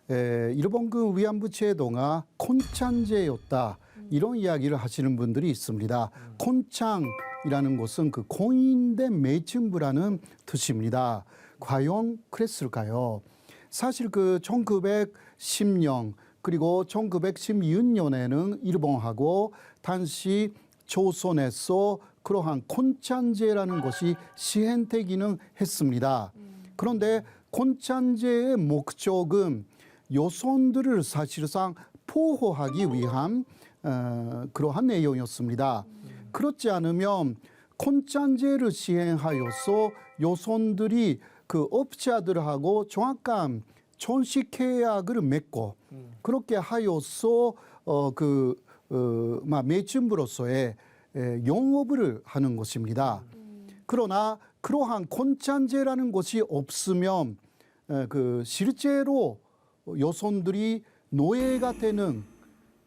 일본 그 위안부 제도가 콘찬제였다 이런 이야기를 하시는 분들이 있습니다. 콘창이라는 것은 그 공인된 매춘부라는 뜻입니다. 과연 그랬을까요? 사실 그 1910년 그리고 1916년에는 일본하고 당시 조선에서 그러한 콘찬제라는 것이 시행되기는 했습니다. 그런데 콘찬제의 목적은 여성들을 사실상 보호하기 위한 그러한 내용이었습니다. 그렇지 않으면 콘찬제를 시행하여서 여성들이 그 업자들하고 정확한 전시 계약을 맺고 그렇게 하여서 매춘부로서의 영업을 하는 것입니다. 그러나 그러한 콘찬제라는 것이 없으면 실제로 여성들이 노예가 되는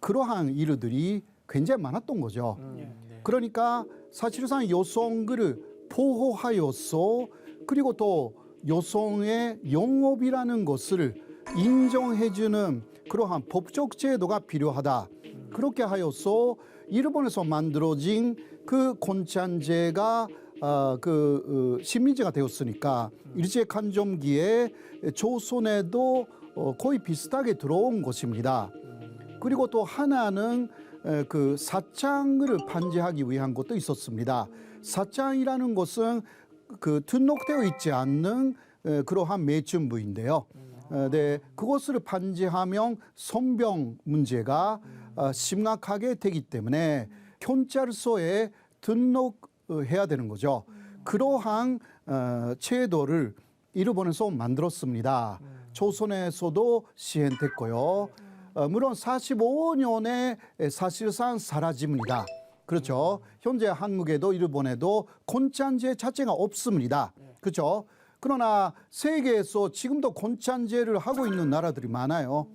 그러한 일들이 굉장히 많았던 거죠. 그러니까 사실상 여성들을 보호하여서 그리고 또 여성의 영업이라는 것을 인정해주는 그러한 법적 제도가 필요하다. 그렇게 하여서 일본에서 만들어진 그 콘찬제가 식민지가 되었으니까 일제강점기에 조선에도 거의 비슷하게 들어온 것입니다. 그리고 또 하나는 그 사창을 반지하기 위한 것도 있었습니다. 사창이라는 것은 그 등록되어 있지 않는 그러한 매춘부인데요. 네, 그것을 반지하면 성병 문제가 심각하게 되기 때문에 경찰서에 등록해야 되는 거죠. 그러한 제도를 일본에서 만들었습니다. 조선에서도 시행됐고요. 물론 45년에 사실상 사라집니다. 그렇죠. 현재 한국에도 일본에도 콘찬제 자체가 없습니다. 그렇죠. 그러나 세계에서 지금도 콘찬제를 하고 있는 나라들이 많아요.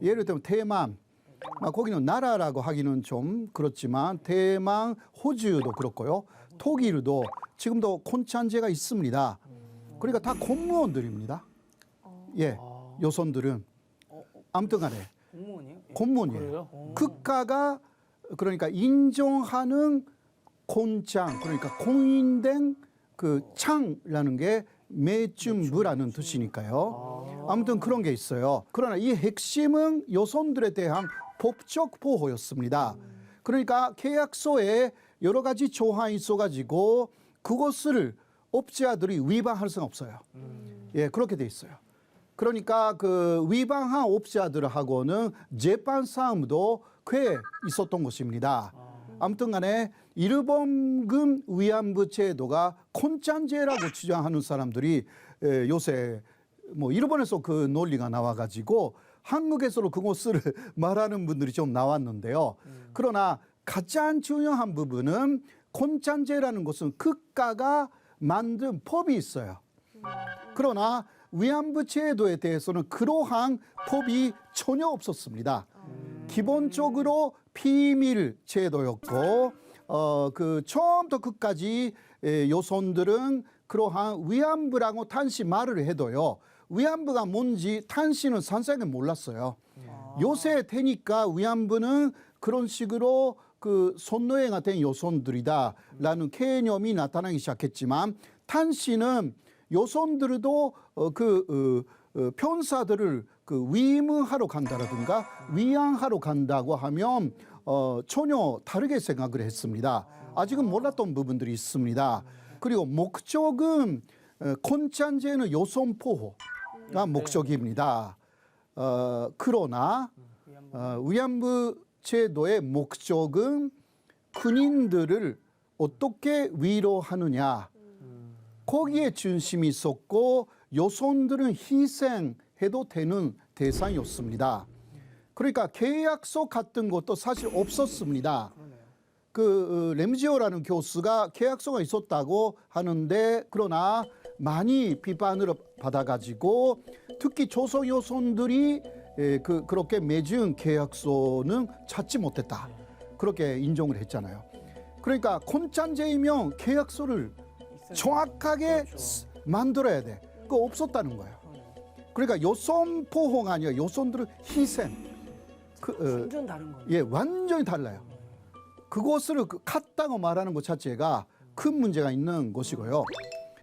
예를 들면 대만, 거기는 나라라고 하기는 좀 그렇지만 대만, 호주도 그렇고요. 독일도 지금도 콘찬제가 있습니다. 그러니까 다 공무원들입니다. 예, 여성들은 아무튼 간에 공무원이에요. 국가가 그러니까 인정하는 콘창, 그러니까 공인된 그 창이라는 게 매춘부라는 뜻이니까요. 아무튼 그런 게 있어요. 그러나 이 핵심은 여성들에 대한 법적 보호였습니다. 그러니까 계약서에 여러 가지 조항이 있어가지고 그것을 업자들이 위반할 수는 없어요. 예, 그렇게 돼 있어요. 그러니까 그 위반한 업자들하고는 재판 싸움도 꽤 있었던 것입니다. 아무튼 간에 일본군 위안부 제도가 콘찬제라고 주장하는 사람들이 요새 뭐 일본에서 그 논리가 나와가지고 한국에서도 그것을 말하는 분들이 좀 나왔는데요. 그러나 가장 중요한 부분은 콘찬제라는 것은 국가가 만든 법이 있어요. 그러나 위안부 제도에 대해서는 그러한 법이 전혀 없었습니다. 기본적으로 비밀 제도였고 그 처음부터 끝까지 여성들은 그러한 위안부라고 단시 말을 해도요. 위안부가 뭔지 단시는 산세하게 몰랐어요. 요새 되니까 위안부는 그런 식으로 그 손노예가 된 여성들이다라는 개념이 나타나기 시작했지만 단시는 여성들도 편사들을 그 위문하러 간다라든가 위안하러 간다고 하면 전혀 다르게 생각을 했습니다. 아직은 몰랐던 부분들이 있습니다. 그리고 목적은 콘찬제는 여성 보호가 목적입니다. 그러나 위안부 제도의 목적은 군인들을 어떻게 위로하느냐 거기에 중심이 있었고 여성들은 희생해도 되는 대상이었습니다. 그러니까 계약서 같은 것도 사실 없었습니다. 그 램지오라는 교수가 계약서가 있었다고 하는데 그러나 많이 비판을 받아가지고 특히 조선 여성들이 그렇게 맺은 계약서는 찾지 못했다. 그렇게 인정을 했잖아요. 그러니까 콘찬제이면 계약서를 정확하게 만들어야 돼. 그거 없었다는 거예요. 그러니까 요손 포호가 아니라 요손들은 희생. 완전 다른 거예요. 예, 완전히 달라요. 그것을 같다고 말하는 것 자체가 큰 문제가 있는 것이고요.